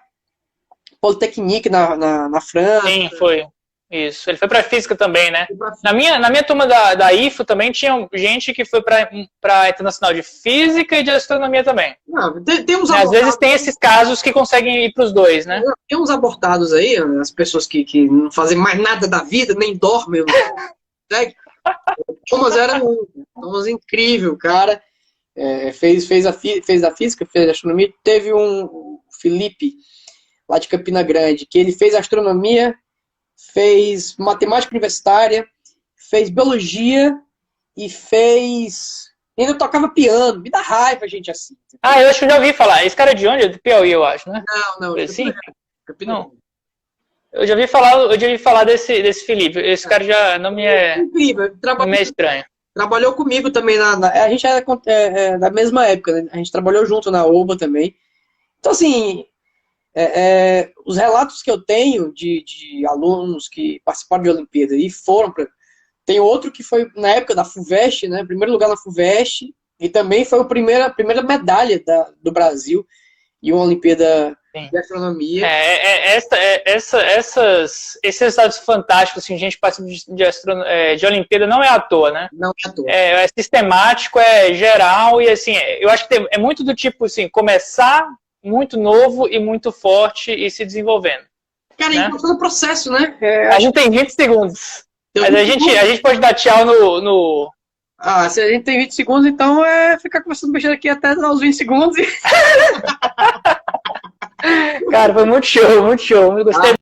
Polytechnique na França. Sim, foi. Isso. Ele foi para física também, né? Na minha turma da IFO também tinha gente que foi para Internacional de Física e de Astronomia também. Não, tem uns às vezes tem esses casos que conseguem ir para os dois, né? Tem uns abortados aí, as pessoas que não fazem mais nada da vida, nem dormem. O Thomas era Thomas incrível, cara. Fez da física, fez da astronomia. Teve o Felipe, lá de Campina Grande, que ele fez astronomia, fez matemática universitária, fez biologia e ainda tocava piano. Me dá raiva, gente, assim. Eu acho que eu já ouvi falar. Esse cara é de onde? É do Piauí, eu acho, né? Não. Assim? Não. Eu já ouvi falar desse Felipe. Esse cara já não me é... Incrível. Não me é estranho. Trabalhou comigo também. A gente era da mesma época, né? A gente trabalhou junto na OBA também. Então, assim, os relatos que eu tenho de alunos que participaram de Olimpíada e foram para... Tem outro que foi na época da FUVEST, né? Primeiro lugar na FUVEST, e também foi a primeira medalha do Brasil em uma Olimpíada de astronomia. Esses resultados fantásticos, assim, gente participando de Olimpíada, não é à toa, né? Não é à toa. É sistemático, é geral, e assim, eu acho que é muito do tipo, assim, começar muito novo e muito forte e se desenvolvendo. Cara, né? E todo o processo, né? A gente tem 20 segundos. Mas a gente pode dar tchau no... se a gente tem 20 segundos, então ficar conversando besteira aqui até dar os 20 segundos. Cara, foi muito show, muito show. Eu gostei.